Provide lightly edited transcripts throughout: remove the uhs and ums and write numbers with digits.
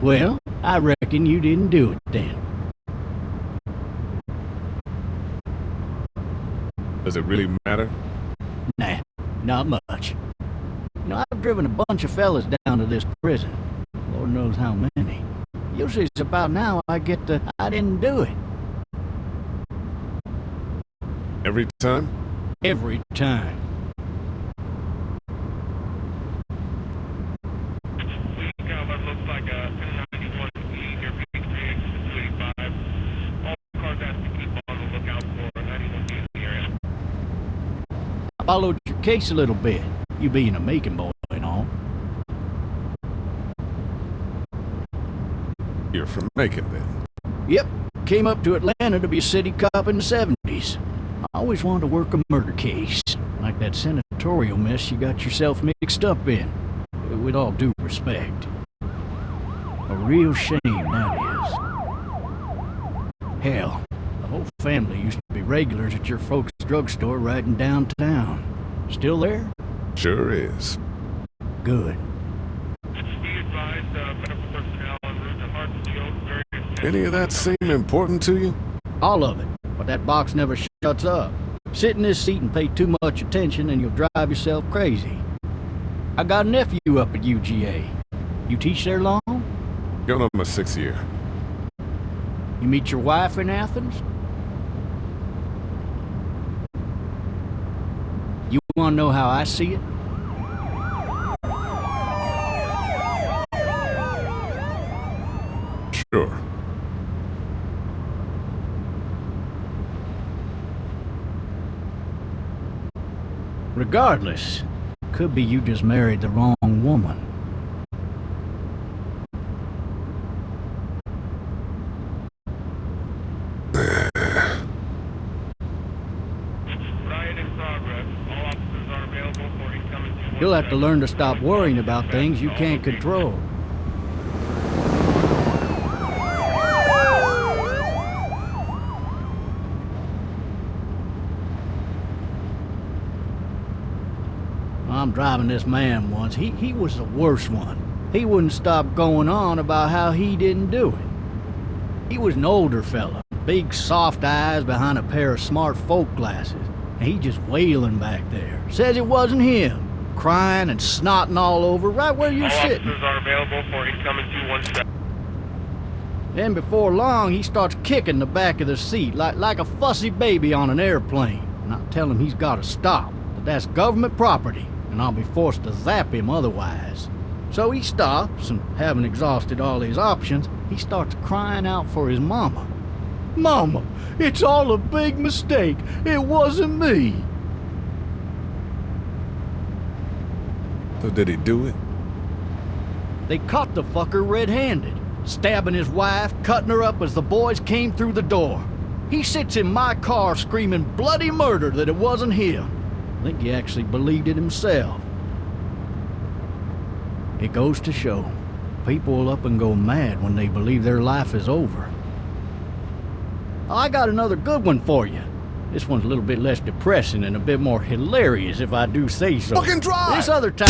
Well, I reckon you didn't do it then. Does it really matter? Nah, not much. I've driven a bunch of fellas down to this prison. Lord knows how many. Usually it's about now I get the I didn't do it. Every time? Every time. We got what looks like a 1091 E near Peachtree exit 285. All cars have to keep on the lookout for a 91 D in the area. I followed your case a little bit, you being a Macon boy and all. You're from Macon, then? Yep, came up to Atlanta to be a city cop in the 70s. I always wanted to work a murder case, like that senatorial mess you got yourself mixed up in. With all due respect. A real shame, that is. Hell, the whole family used to be regulars at your folks' drugstore right in downtown. Still there? Sure is. Good. Be advised, medical personnel en route to Hartsfield. Any of that seem important to you? All of it. But that box never shuts up. Sit in this seat and pay too much attention and you'll drive yourself crazy. I got a nephew up at UGA. You teach there long? Going on my 6th year. You meet your wife in Athens? You wanna know how I see it? Sure. Regardless, could be you just married the wrong woman. Riot in progress. All officers are available for incoming 217. You'll have to learn to stop worrying about things you can't control. I'm driving this man once. He was the worst one. He wouldn't stop going on about how he didn't do it. He was an older fella, big soft eyes behind a pair of smart folk glasses, and he just wailing back there. Says it wasn't him, crying and snotting all over right where you're All sitting. officers are available for incoming 217. Then before long, he starts kicking the back of the seat like a fussy baby on an airplane. And I tell him he's got to stop, that that's government property, and I'll be forced to zap him otherwise. So he stops, and having exhausted all his options, he starts crying out for his mama. Mama, it's all a big mistake. It wasn't me. So did he do it? They caught the fucker red-handed, stabbing his wife, cutting her up as the boys came through the door. He sits in my car screaming bloody murder that it wasn't him. I think he actually believed it himself. It goes to show, people will up and go mad when they believe their life is over. I got another good one for you. This one's a little bit less depressing and a bit more hilarious, if I do say so. Fucking drive! This other time...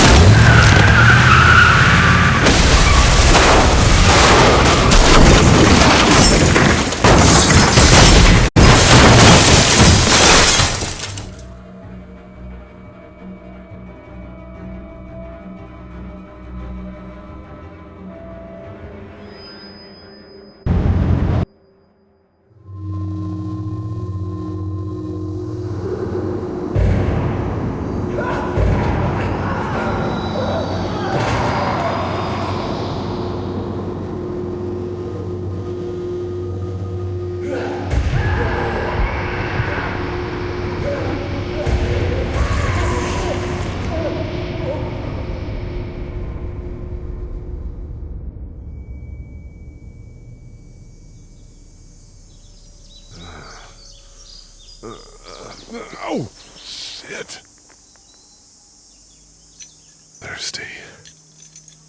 Oh, shit. Thirsty.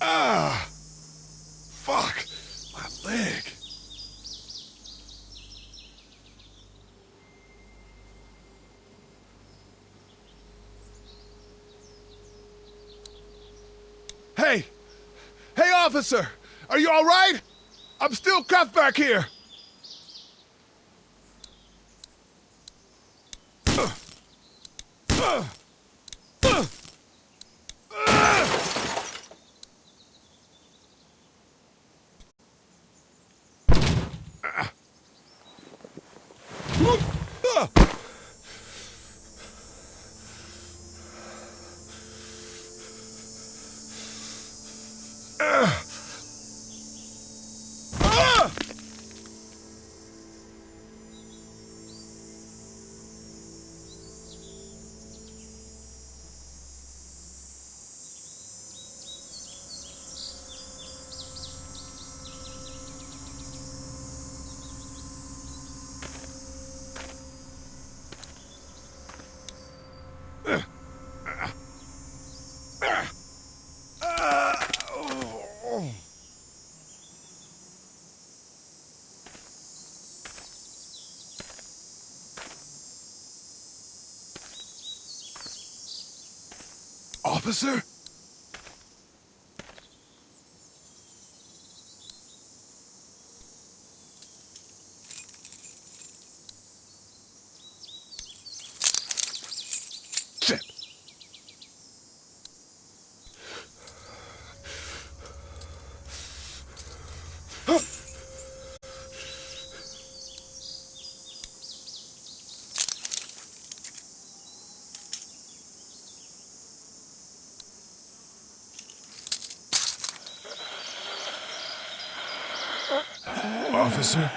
Ah! Fuck! My leg. Hey! Hey, officer! Are you all right? I'm still cuffed back here. Officer? Shit. Officer?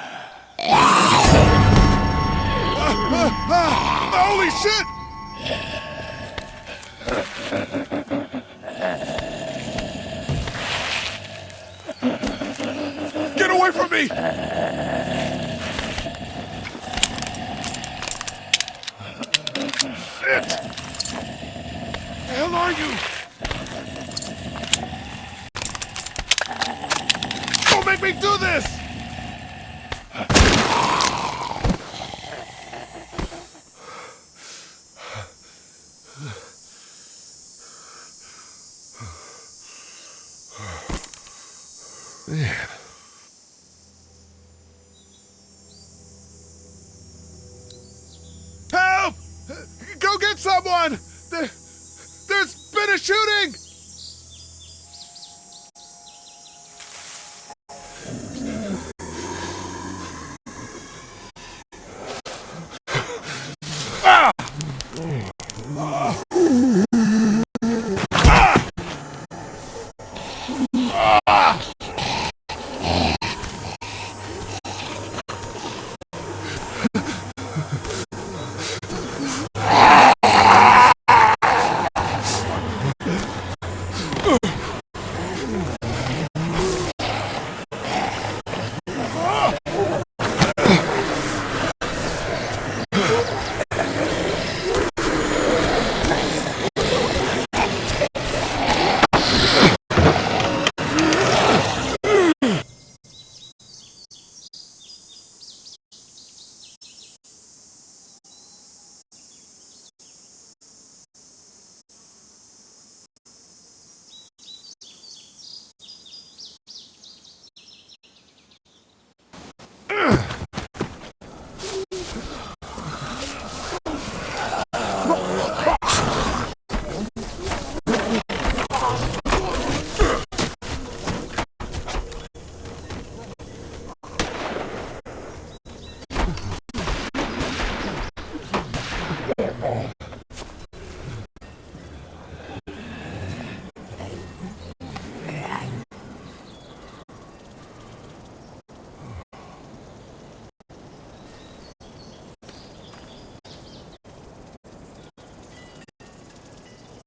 Holy shit! Get away from me! Shit! The hell are you? Don't make me do this! Man. Help! Go get someone! There's been a shooting!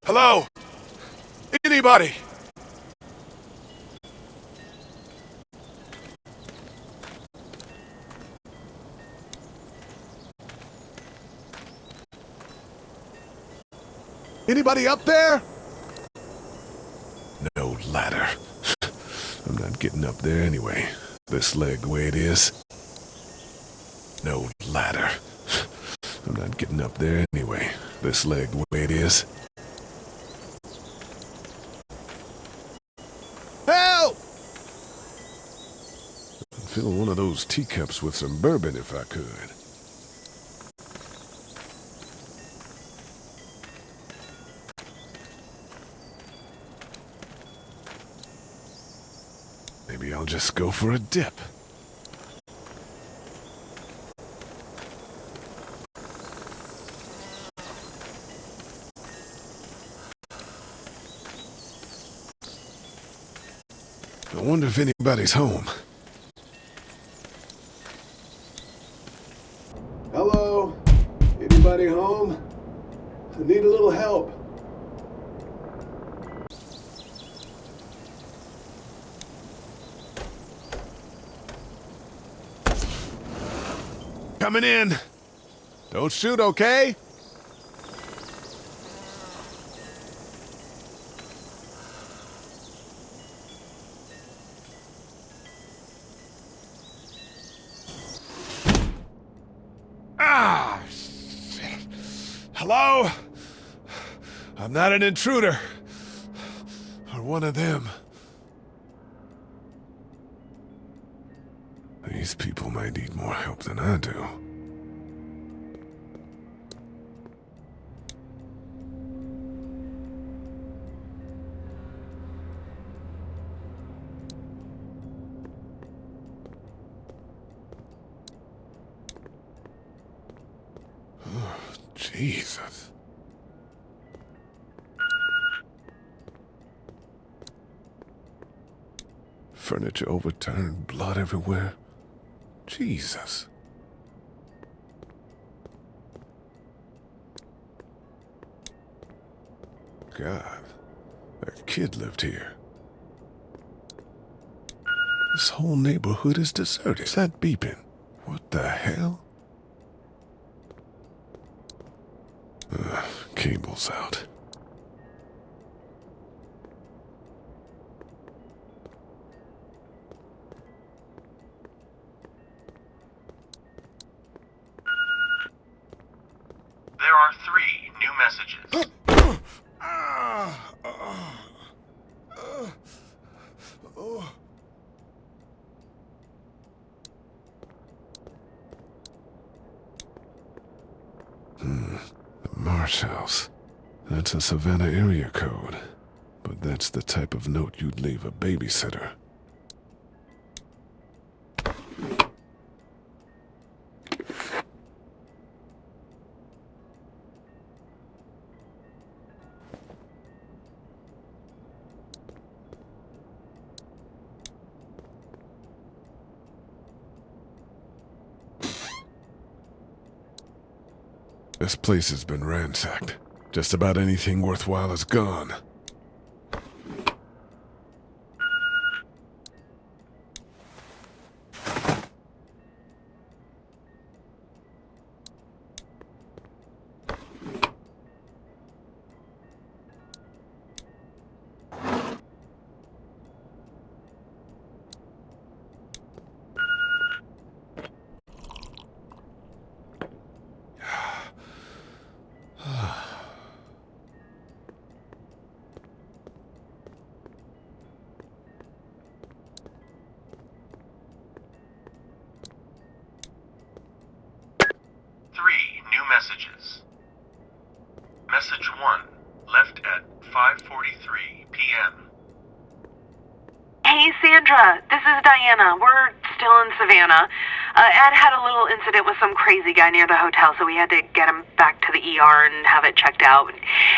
Hello? Anybody? Anybody up there? No ladder. I'm not getting up there anyway. This leg the way it is. No ladder. I'm not getting up there anyway. This leg the way it is. Help! fill one of those teacups with some bourbon if I could. Maybe I'll just go for a dip. I wonder if anybody's home. Hello? Anybody home? I need a little help. Coming in. Don't shoot, okay? Ah, shit. Hello? I'm not an intruder. Or one of them. These people might need more help than I do. Oh, Jesus. Furniture overturned, blood everywhere. Jesus. God, that kid lived here. This whole neighborhood is deserted. Is that beeping? What the hell? Cable's out. There are 3 new messages. The Marsh House. That's a Savannah area code. But that's the type of note you'd leave a babysitter. This place has been ransacked. Just about anything worthwhile is gone. Messages. Message 1, left at 5:43 p.m. Hey, Sandra, this is Diana. We're still in Savannah. Ed had a little incident with some crazy guy near the hotel, so we had to get him back to the ER and have it checked out.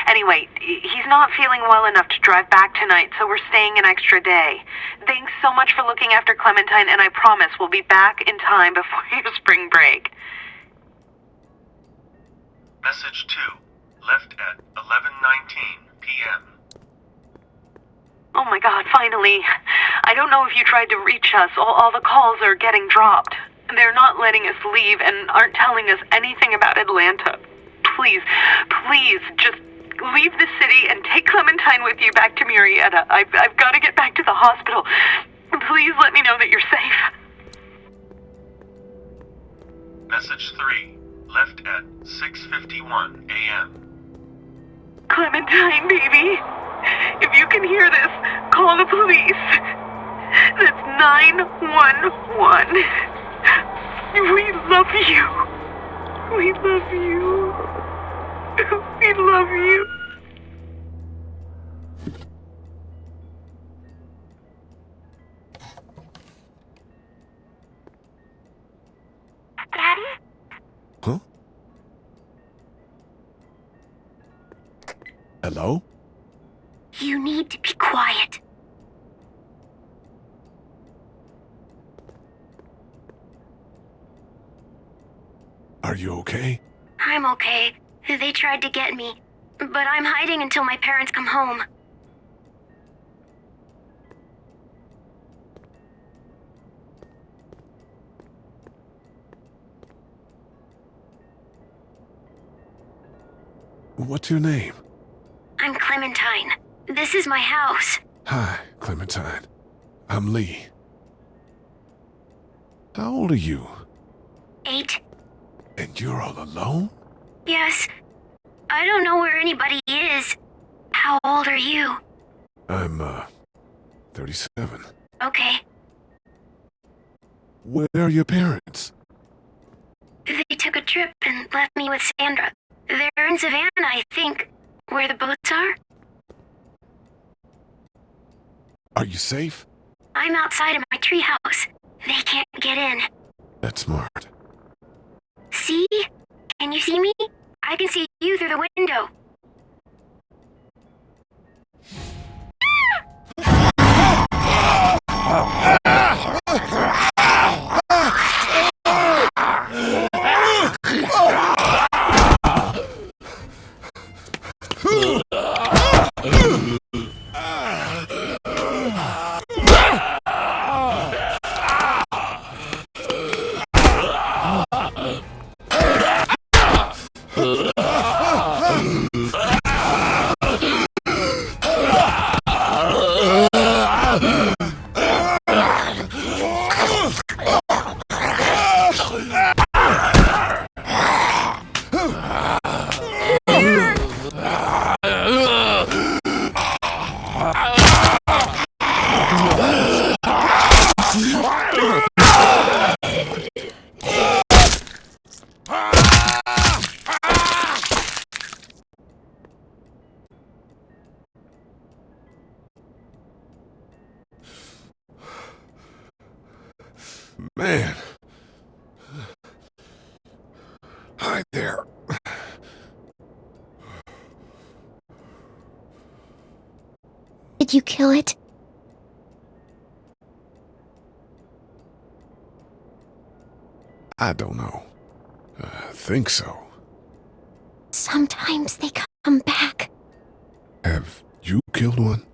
Anyway, he's not feeling well enough to drive back tonight, so we're staying an extra day. Thanks so much for looking after Clementine, and I promise we'll be back in time before your spring break. Message 2, left at 11:19 p.m. Oh my God, finally. I don't know if you tried to reach us. All the calls are getting dropped. They're not letting us leave and aren't telling us anything about Atlanta. Please, just leave the city and take Clementine with you back to Murrieta. I've got to get back to the hospital. Please let me know that you're safe. Message 3, left at 6:51 a.m. Clementine, baby. If you can hear this, call the police. It's 911. We love you. We love you. We love you. Daddy? Huh? Hello? You need to be quiet. Are you okay? I'm okay. They tried to get me, but I'm hiding until my parents come home. What's your name? I'm Clementine. This is my house. Hi, Clementine. I'm Lee. How old are you? 8. And you're all alone? Yes. I don't know where anybody is. How old are you? I'm, 37. Okay. Where are your parents? They took a trip and left me with Sandra. They're in Savannah, I think. Where the boats are? Are you safe? I'm outside of my treehouse. They can't get in. That's smart. See? Can you see me? I can see you through the window. Man. Hi there. Did you kill it? I don't know. I think so. Sometimes they come back. Have you killed one?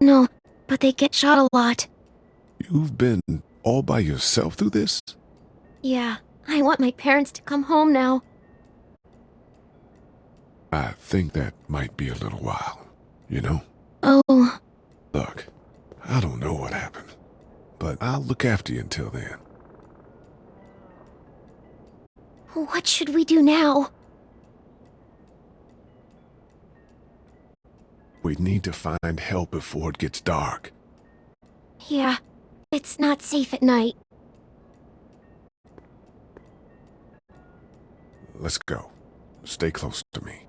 No, but they get shot a lot. You've been all by yourself through this? Yeah, I want my parents to come home now. I think that might be a little while, you know? Oh, Look, I don't know what happened, but I'll look after you until then. what should we do now? We need to find help before it gets dark. Yeah, it's not safe at night. Let's go. Stay close to me.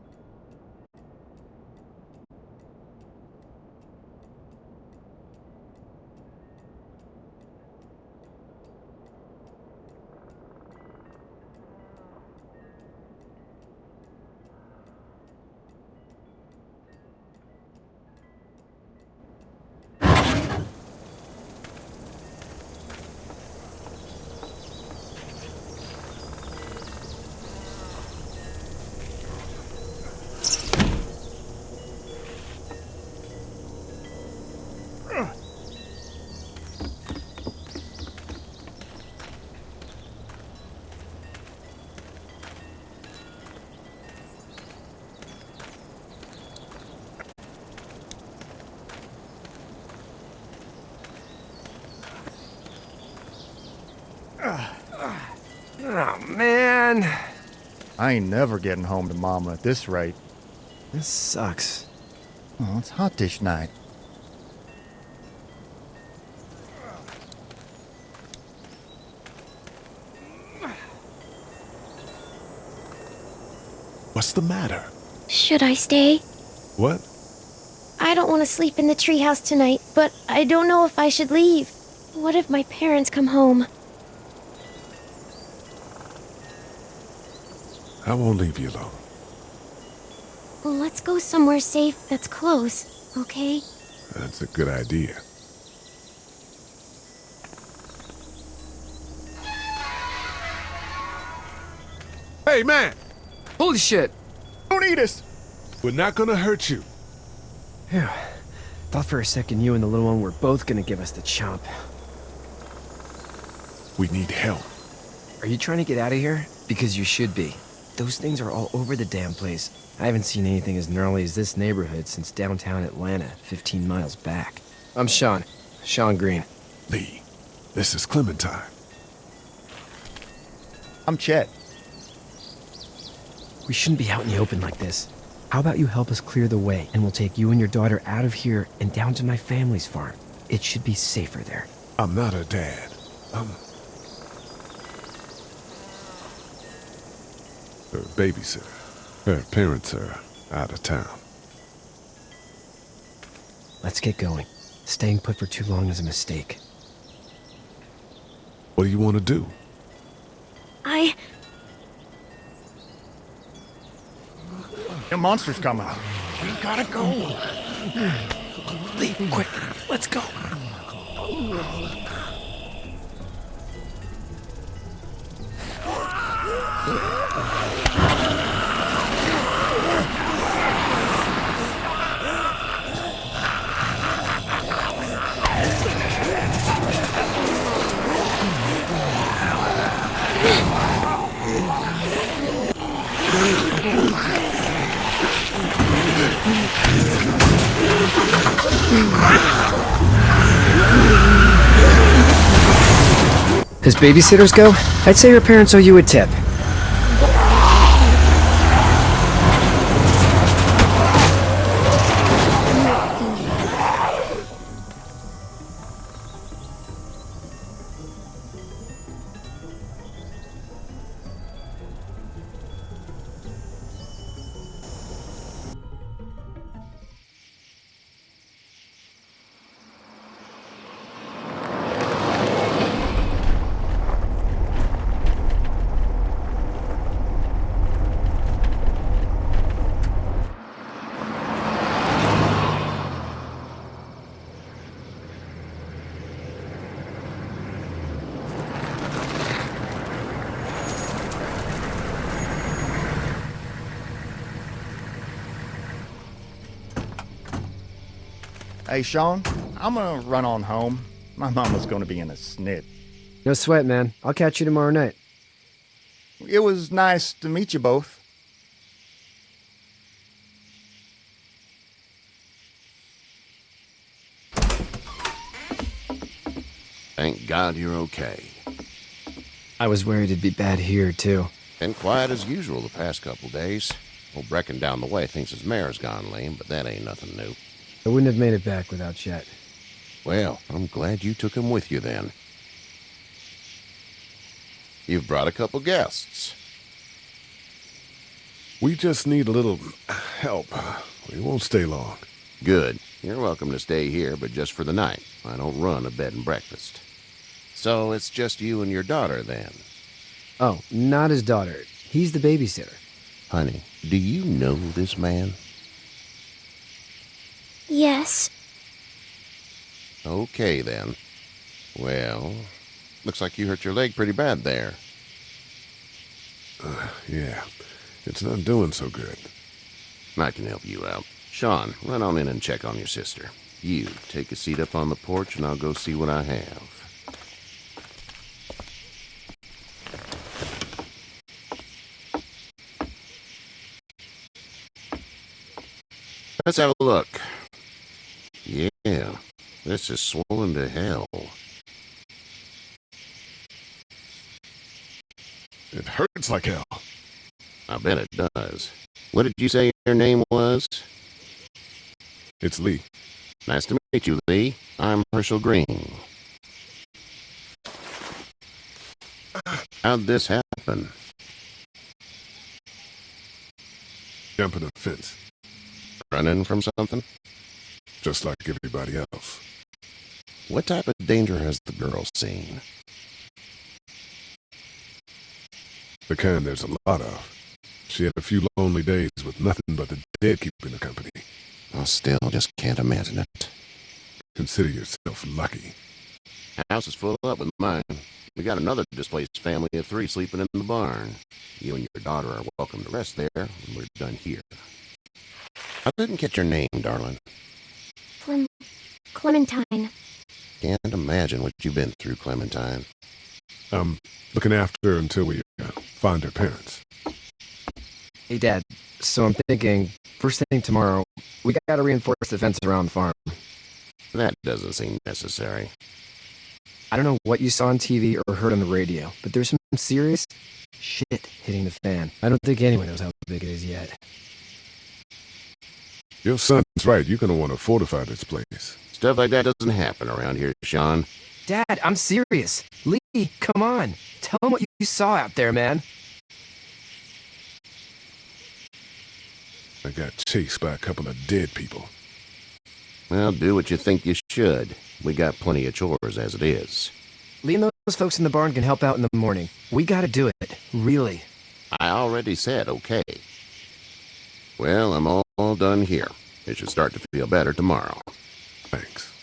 Oh, man. I ain't never getting home to Mama at this rate. This sucks. Oh, it's hot dish night. What's the matter? Should I stay? What? I don't want to sleep in the treehouse tonight, but I don't know if I should leave. What if my parents come home? I won't leave you alone. Well, let's go somewhere safe that's close, okay? That's a good idea. Hey, man! Holy shit! Don't eat us! We're not gonna hurt you. Phew. Thought for a second you and the little one were both gonna give us the chomp. We need help. Are you trying to get out of here? Because you should be. Those things are all over the damn place. I haven't seen anything as gnarly as this neighborhood since downtown Atlanta, 15 miles back. I'm Sean. Sean Green. Lee, this is Clementine. I'm Chet. We shouldn't be out in the open like this. How about you help us clear the way, and we'll take you and your daughter out of here and down to my family's farm. It should be safer there. I'm not her dad. I'm her babysitter. Her parents are out of town. Let's get going. Staying put for too long is a mistake. What do you want to do? The monster's coming. We gotta go. Lee, quick, let's go. As babysitters go, I'd say her parents owe you a tip. Hey, Sean, I'm gonna run on home. My mama's gonna be in a snit. No sweat, man. I'll catch you tomorrow night. It was nice to meet you both. Thank God you're okay. I was worried it'd be bad here, too. Been quiet as usual the past couple days. Old Brecken down the way thinks his mare's gone lame, but that ain't nothing new. I wouldn't have made it back without Chet. Well, I'm glad you took him with you then. You've brought a couple guests. We just need a little help. We won't stay long. Good. You're welcome to stay here, but just for the night. I don't run a bed and breakfast. So it's just you and your daughter then? Oh, not his daughter. He's the babysitter. Honey, do you know this man? Yes. Okay, then. Well, looks like you hurt your leg pretty bad there. Yeah, it's not doing so good. I can help you out. Sean, run on in and check on your sister. You, take a seat up on the porch and I'll go see what I have. Let's have a look. Yeah, this is swollen to hell. It hurts like hell. I bet it does. What did you say your name was? It's Lee. Nice to meet you, Lee. I'm Herschel Green. How'd this happen? Jumping a fence, Running from something? just like everybody else. What type of danger has the girl seen? The kind there's a lot of. She had a few lonely days with nothing but the dead keeping her company. I still just can't imagine it. Consider yourself lucky. House is full up with mine. We got another displaced family of 3 sleeping in the barn. You and your daughter are welcome to rest there when we're done here. I didn't get your name, darling. Clementine. Can't imagine what you've been through, Clementine. I'm looking after her until we find her parents. Hey, Dad. So I'm thinking, first thing tomorrow, we gotta reinforce the fence around the farm. That doesn't seem necessary. I don't know what you saw on TV or heard on the radio, but there's some serious shit hitting the fan. I don't think anyone knows how big it is yet. Your son's right. You're going to want to fortify this place. Stuff like that doesn't happen around here, Sean. Dad, I'm serious. Lee, come on. Tell him what you saw out there, man. I got chased by a couple of dead people. Well, do what you think you should. We got plenty of chores as it is. Lee and those folks in the barn can help out in the morning. We gotta do it. Really. I already said okay. Well, I'm all done here. It should start to feel better tomorrow. Thanks.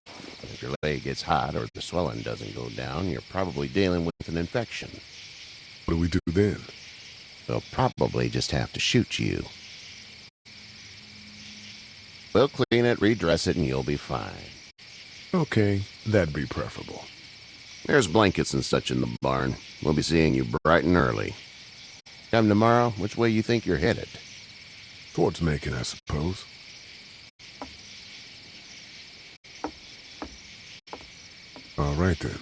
If your leg gets hot or the swelling doesn't go down, you're probably dealing with an infection. What do we do then? They'll probably just have to shoot you. We'll clean it, redress it, and you'll be fine. Okay, that'd be preferable. There's blankets and such in the barn. We'll be seeing you bright and early. Come tomorrow, which way you think you're headed? Towards Macon, I suppose. All right, then.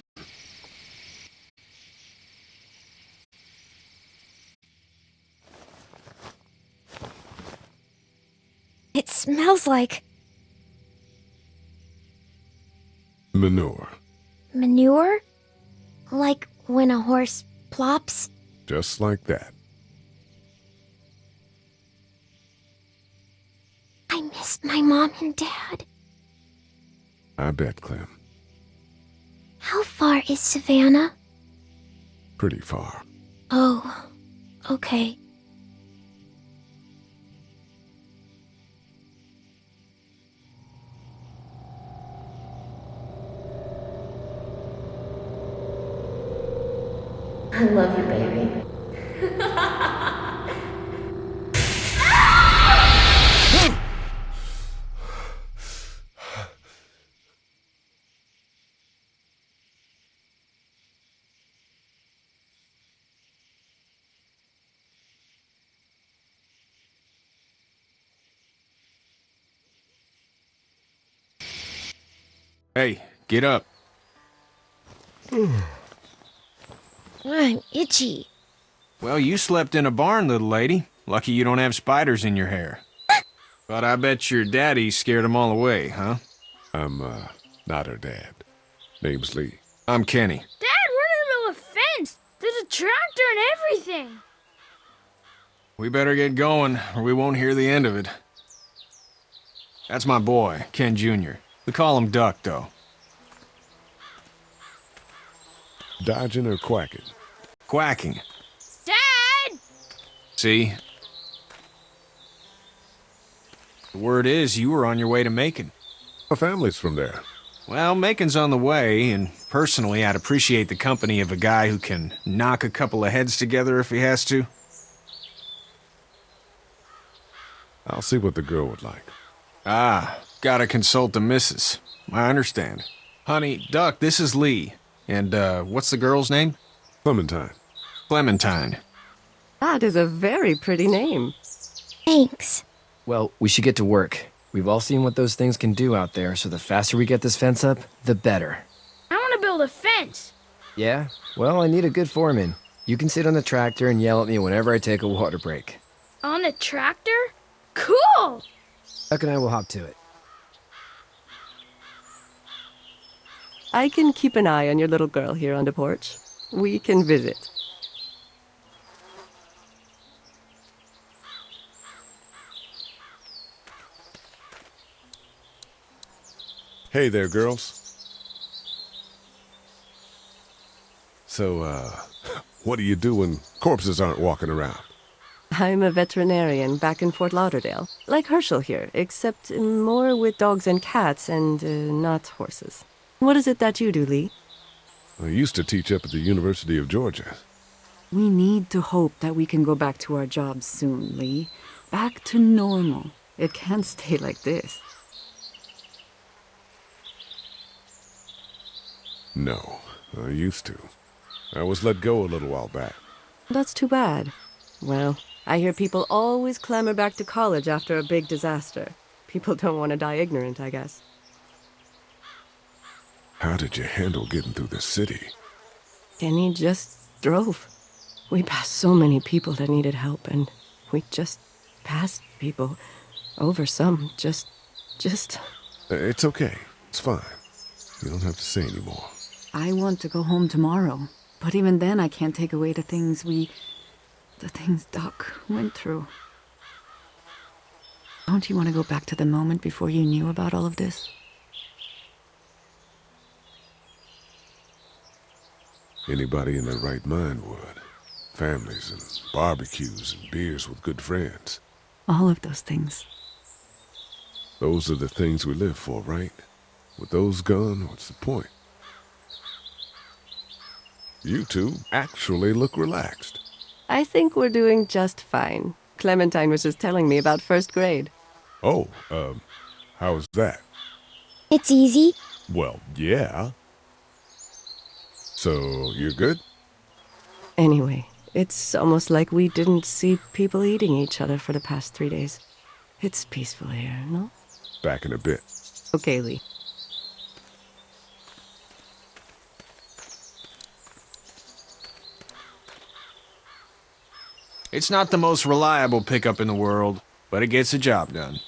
It smells like Manure. manure? Like when a horse plops? Just like that. I miss my mom and dad. I bet, Clem. How far is Savannah? Pretty far. Oh, okay. I love you, baby. Hey, get up. I'm itchy. Well, you slept in a barn, little lady. Lucky you don't have spiders in your hair. But I bet your daddy scared them all away, huh? I'm, not her dad. Name's Lee. I'm Kenny. Dad, we're in the middle of a fence. There's a tractor and everything. We better get going, or we won't hear the end of it. That's my boy, Ken Jr. We call him Duck, though. Dodging or quacking? Quacking. Dad! See? The word is you were on your way to Macon. My family's from there. Well, Macon's on the way, and personally, I'd appreciate the company of a guy who can knock a couple of heads together if he has to. I'll see what the girl would like. Ah, gotta consult the missus. I understand. Honey, Duck, this is Lee. And, what's the girl's name? Clementine. Clementine. That is a very pretty name. Thanks. Well, we should get to work. We've all seen what those things can do out there, so the faster we get this fence up, the better. I want to build a fence. Yeah? Well, I need a good foreman. You can sit on the tractor and yell at me whenever I take a water break. On a tractor? Cool! Duck and I will hop to it. I can keep an eye on your little girl here on the porch. We can visit. Hey there, girls. So, what do you do when corpses aren't walking around? I'm a veterinarian back in Fort Lauderdale. Like Herschel here, except more with dogs and cats and not horses. What is it that you do, Lee? I used to teach up at the University of Georgia. We need to hope that we can go back to our jobs soon, Lee. Back to normal. It can't stay like this. No, I used to. I was let go a little while back. That's too bad. Well, I hear people always clamor back to college after a big disaster. People don't want to die ignorant, I guess. How did you handle getting through the city? Kenny just drove. We passed so many people that needed help, and we just passed people. Over some, just... It's okay. It's fine. You don't have to say anymore. I want to go home tomorrow. But even then, I can't take away the things Doc went through. Don't you want to go back to the moment before you knew about all of this? Anybody in their right mind would. Families and barbecues and beers with good friends. All of those things. Those are the things we live for, right? With those gone, what's the point? You two actually look relaxed. I think we're doing just fine. Clementine was just telling me about first grade. Oh, how was that? It's easy. Well, yeah. So, you're good? Anyway, it's almost like we didn't see people eating each other for the past 3 days. It's peaceful here, no? Back in a bit. Okay, Lee. It's not the most reliable pickup in the world, but it gets the job done.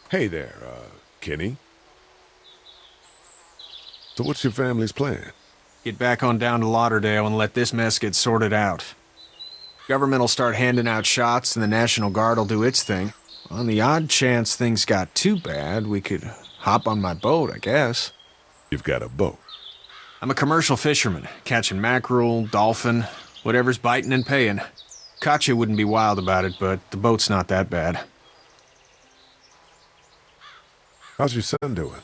Hey there, Kenny. So what's your family's plan? Get back on down to Lauderdale and let this mess get sorted out. Government will start handing out shots and the National Guard will do its thing. On the odd chance things got too bad, we could hop on my boat, I guess. You've got a boat? I'm a commercial fisherman, catching mackerel, dolphin, whatever's biting and paying. Katya wouldn't be wild about it, but the boat's not that bad. How's your son doing?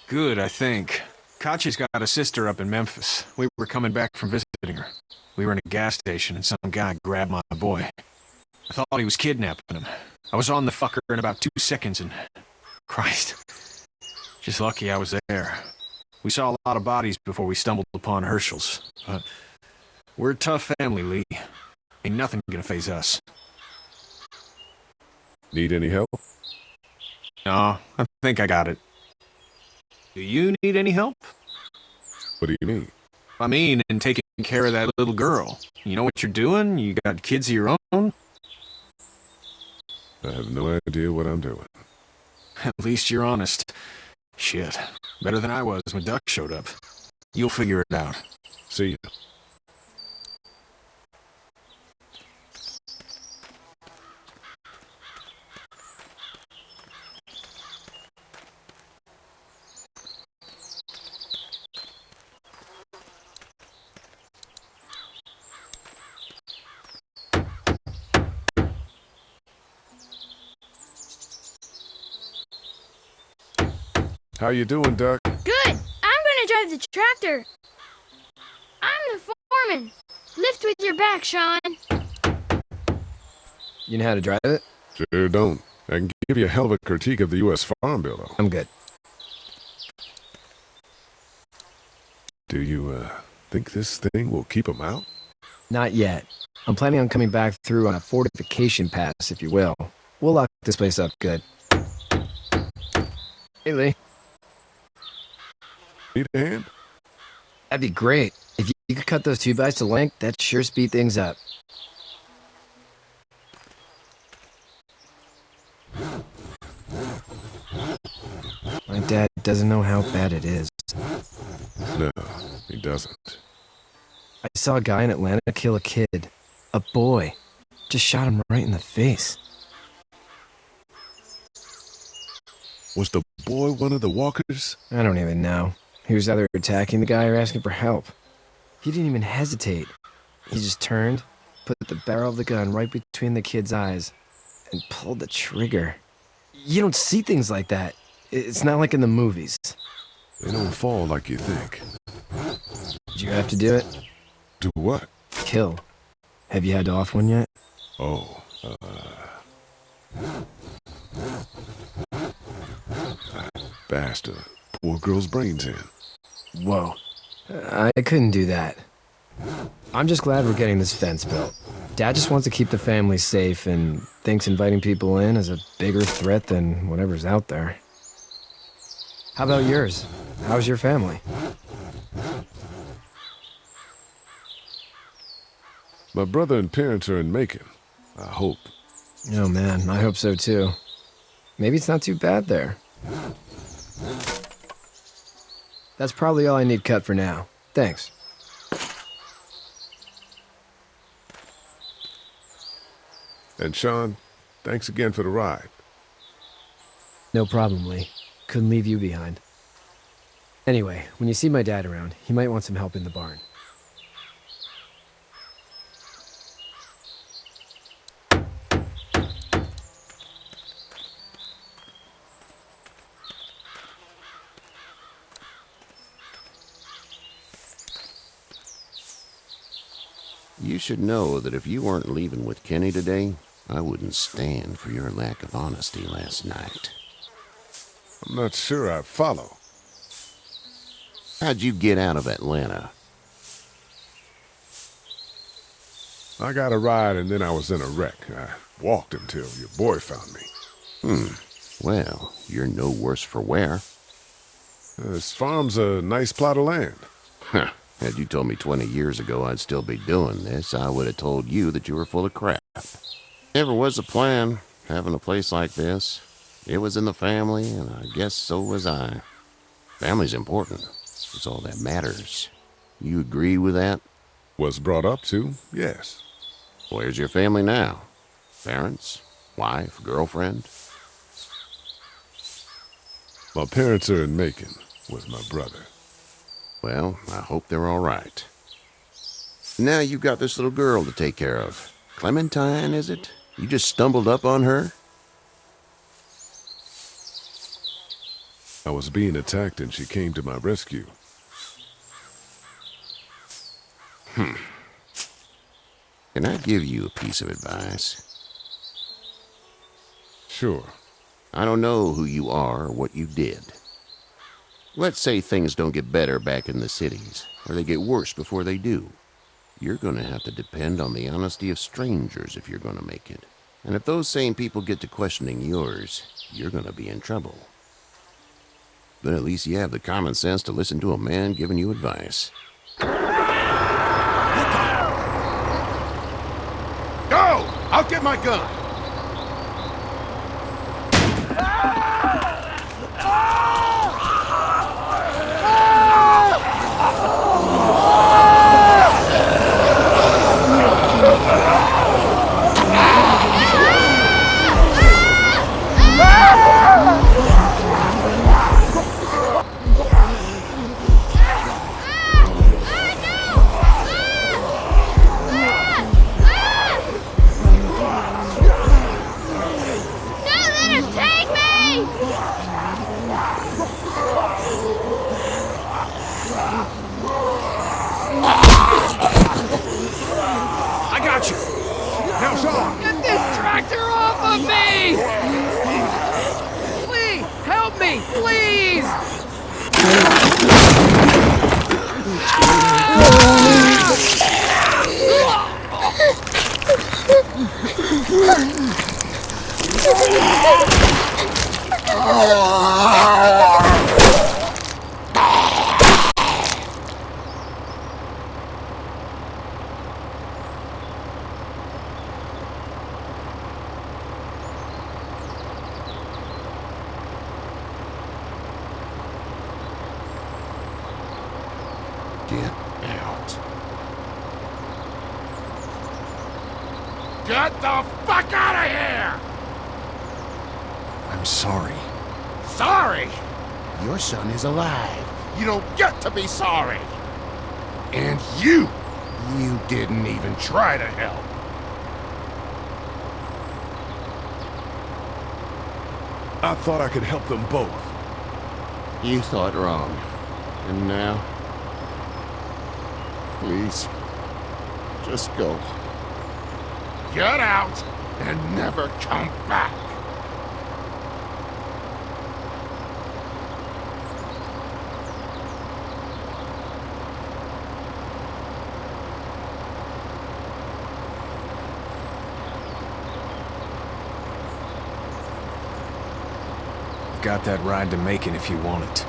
Good, I think. Katya's got a sister up in Memphis. We were coming back from visiting her. We were in a gas station and some guy grabbed my boy. I thought he was kidnapping him. I was on the fucker in about 2 seconds and... Christ. Just lucky I was there. We saw a lot of bodies before we stumbled upon Herschel's. But we're a tough family, Lee. Ain't nothing gonna faze us. Need any help? No, I think I got it. Do you need any help? What do you mean? I mean, in taking care of that little girl. You know what you're doing? You got kids of your own? I have no idea what I'm doing. At least you're honest. Shit. Better than I was when Duck showed up. You'll figure it out. See ya. How you doing, Duck? Good. I'm gonna drive the tractor. I'm the foreman. Lift with your back, Sean. You know how to drive it? Sure don't. I can give you a hell of a critique of the U.S. Farm Bill, though. I'm good. Do you, think this thing will keep them out? Not yet. I'm planning on coming back through on a fortification pass, if you will. We'll lock this place up good. Hey, Lee. Need a hand? That'd be great. If you could cut those 2x to length, that'd sure speed things up. My dad doesn't know how bad it is. No, he doesn't. I saw a guy in Atlanta kill a kid. A boy. Just shot him right in the face. Was the boy one of the walkers? I don't even know. He was either attacking the guy or asking for help. He didn't even hesitate. He just turned, put the barrel of the gun right between the kid's eyes, and pulled the trigger. You don't see things like that. It's not like in the movies. They don't fall like you think. Did you have to do it? Do what? Kill. Have you had to off one yet? Oh, I bashed a poor girl's brains in. Whoa. I couldn't do that. I'm just glad we're getting this fence built. Dad just wants to keep the family safe and thinks inviting people in is a bigger threat than whatever's out there. How about yours? How's your family? My brother and parents are in Macon. I hope. Oh man, I hope so too. Maybe it's not too bad there. That's probably all I need cut for now. Thanks. And Sean, thanks again for the ride. No problem, Lee. Couldn't leave you behind. Anyway, when you see my dad around, he might want some help in the barn. You should know that if you weren't leaving with Kenny today, I wouldn't stand for your lack of honesty last night. I'm not sure I follow. How'd you get out of Atlanta? I got a ride and then I was in a wreck. I walked until your boy found me. Well, you're no worse for wear. This farm's a nice plot of land. Huh. Had you told me 20 years ago I'd still be doing this, I would have told you that you were full of crap. Never was a plan, having a place like this. It was in the family, and I guess so was I. Family's important. It's all that matters. You agree with that? Was brought up to, yes. Where's your family now? Parents? Wife? Girlfriend? My parents are in Macon with my brother. Well, I hope they're all right. Now you've got this little girl to take care of. Clementine, is it? You just stumbled up on her? I was being attacked and she came to my rescue. Can I give you a piece of advice? Sure. I don't know who you are or what you did. Let's say things don't get better back in the cities, or they get worse before they do. You're going to have to depend on the honesty of strangers if you're going to make it. And if those same people get to questioning yours, you're going to be in trouble. But at least you have the common sense to listen to a man giving you advice. Go! I'll get my gun! Get out. Get the fuck out of here! I'm sorry. Sorry? Your son is alive. You don't get to be sorry. And you didn't even try to help. I thought I could help them both. You thought wrong. And now? Please, just go. Get out and never come back. Got that ride to Macon if you want it.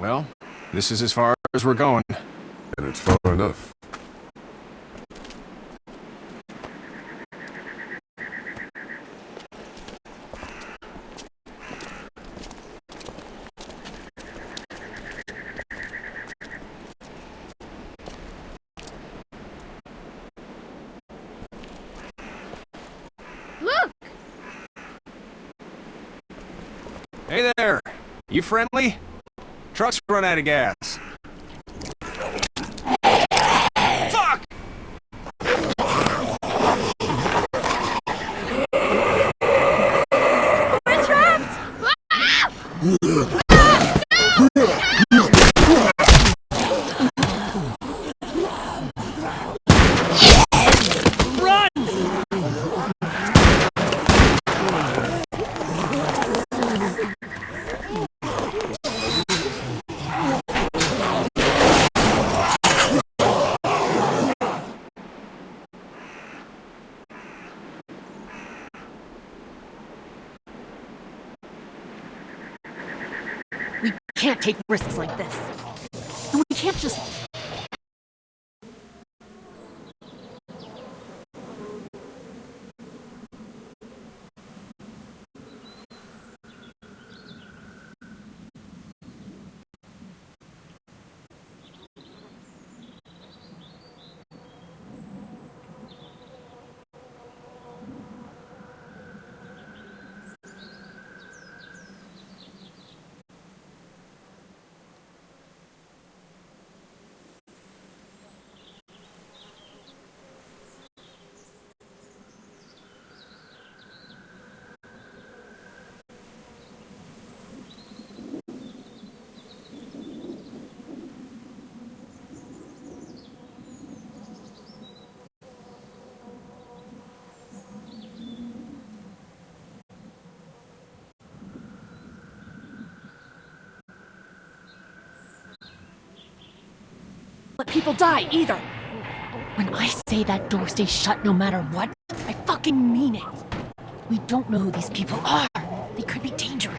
Well, this is as far as we're going. And it's far enough. Look! Hey there! You friendly? Truck's run out of gas. Fuck! We're trapped! Run! We can't take risks like this. And we can't just... let people die either. When I say that door stays shut no matter what, I fucking mean it. We don't know who these people are. They could be dangerous.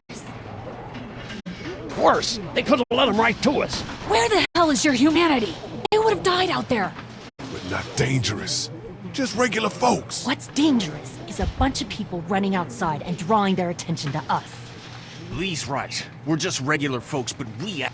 Worse, they could have let them right to us. Where the hell is your humanity? They would have died out there. But not dangerous. Just regular folks. What's dangerous is a bunch of people running outside and drawing their attention to us. Lee's right. We're just regular folks, but we